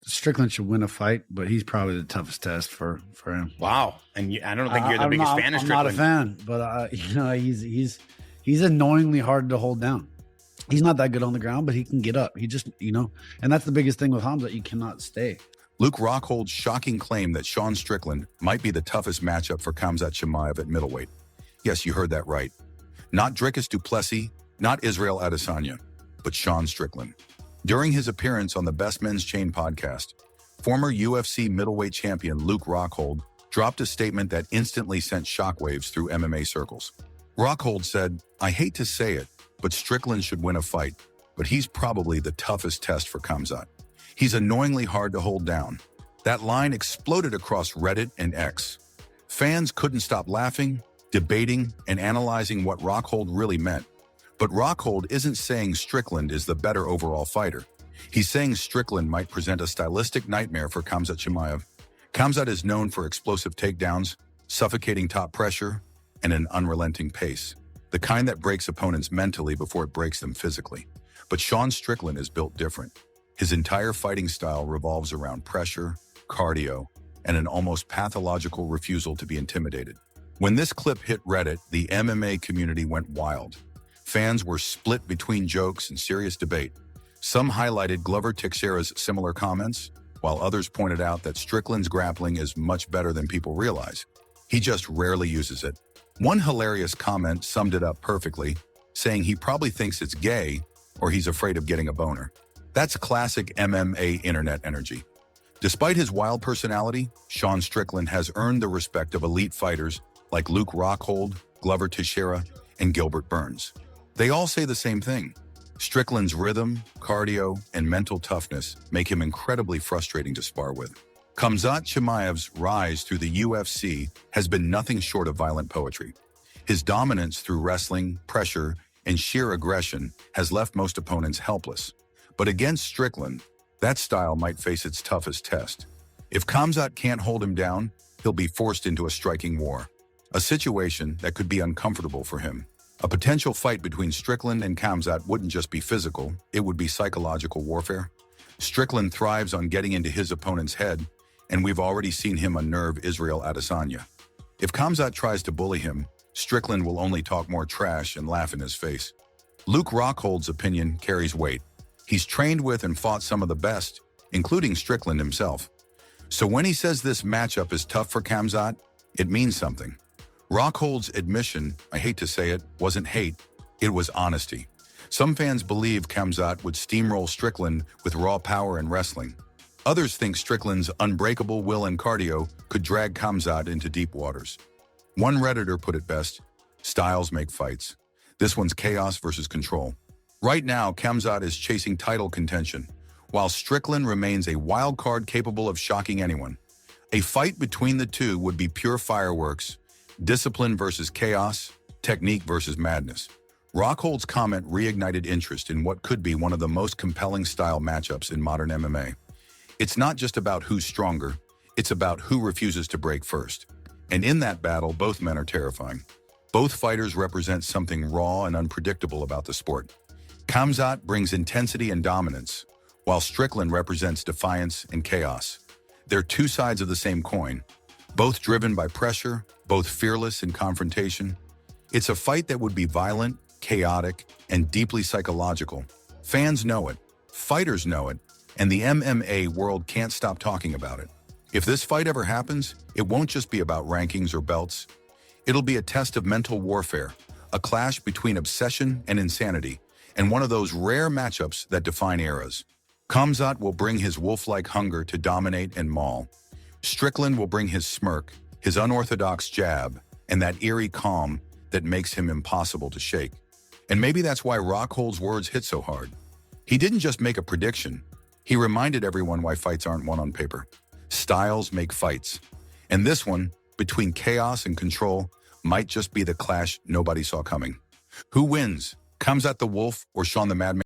Strickland should win a fight, but he's probably the toughest test for him. Wow. And I don't think you're the biggest fan of Strickland. I'm not a fan, but he's annoyingly hard to hold down. He's not that good on the ground, but he can get up. He just, and that's the biggest thing with Khamzat. You cannot stay. Luke Rockhold's shocking claim that Sean Strickland might be the toughest matchup for Khamzat Chimaev at middleweight. Yes, you heard that right. Not Dricus du Plessis, not Israel Adesanya, but Sean Strickland. During his appearance on the Best Men's Chain podcast, former UFC middleweight champion Luke Rockhold dropped a statement that instantly sent shockwaves through MMA circles. Rockhold said, "I hate to say it, but Strickland should win a fight, but he's probably the toughest test for Khamzat. He's annoyingly hard to hold down." That line exploded across Reddit and X. Fans couldn't stop laughing, debating, and analyzing what Rockhold really meant. But Rockhold isn't saying Strickland is the better overall fighter. He's saying Strickland might present a stylistic nightmare for Khamzat Chimaev. Khamzat is known for explosive takedowns, suffocating top pressure, and an unrelenting pace. The kind that breaks opponents mentally before it breaks them physically. But Sean Strickland is built different. His entire fighting style revolves around pressure, cardio, and an almost pathological refusal to be intimidated. When this clip hit Reddit, the MMA community went wild. Fans were split between jokes and serious debate. Some highlighted Gilbert Teixeira's similar comments, while others pointed out that Strickland's grappling is much better than people realize. He just rarely uses it. One hilarious comment summed it up perfectly, saying he probably thinks it's gay or he's afraid of getting a boner. That's classic MMA internet energy. Despite his wild personality, Sean Strickland has earned the respect of elite fighters like Luke Rockhold, Gilbert Teixeira, and Gilbert Burns. They all say the same thing. Strickland's rhythm, cardio, and mental toughness make him incredibly frustrating to spar with. Khamzat Chimaev's rise through the UFC has been nothing short of violent poetry. His dominance through wrestling, pressure, and sheer aggression has left most opponents helpless. But against Strickland, that style might face its toughest test. If Khamzat can't hold him down, he'll be forced into a striking war. A situation that could be uncomfortable for him. A potential fight between Strickland and Khamzat wouldn't just be physical, it would be psychological warfare. Strickland thrives on getting into his opponent's head, and we've already seen him unnerve Israel Adesanya. If Khamzat tries to bully him, Strickland will only talk more trash and laugh in his face. Luke Rockhold's opinion carries weight. He's trained with and fought some of the best, including Strickland himself. So when he says this matchup is tough for Khamzat, it means something. Rockhold's admission, I hate to say it, wasn't hate, it was honesty. Some fans believe Khamzat would steamroll Strickland with raw power and wrestling. Others think Strickland's unbreakable will and cardio could drag Khamzat into deep waters. One Redditor put it best, styles make fights. This one's chaos versus control. Right now, Khamzat is chasing title contention, while Strickland remains a wild card capable of shocking anyone. A fight between the two would be pure fireworks, discipline versus chaos, technique versus madness. Rockhold's comment reignited interest in what could be one of the most compelling style matchups in modern MMA. It's not just about who's stronger, it's about who refuses to break first. And in that battle, both men are terrifying. Both fighters represent something raw and unpredictable about the sport. Khamzat brings intensity and dominance, while Strickland represents defiance and chaos. They're two sides of the same coin, both driven by pressure, both fearless in confrontation. It's a fight that would be violent, chaotic, and deeply psychological. Fans know it, fighters know it, and the MMA world can't stop talking about it. If this fight ever happens, it won't just be about rankings or belts. It'll be a test of mental warfare, a clash between obsession and insanity, and one of those rare matchups that define eras. Khamzat will bring his wolf-like hunger to dominate and maul. Strickland will bring his smirk, his unorthodox jab, and that eerie calm that makes him impossible to shake. And maybe that's why Rockhold's words hit so hard. He didn't just make a prediction, he reminded everyone why fights aren't won on paper. Styles make fights. And this one, between chaos and control, might just be the clash nobody saw coming. Who wins? Khamzat the Wolf or Sean the Madman?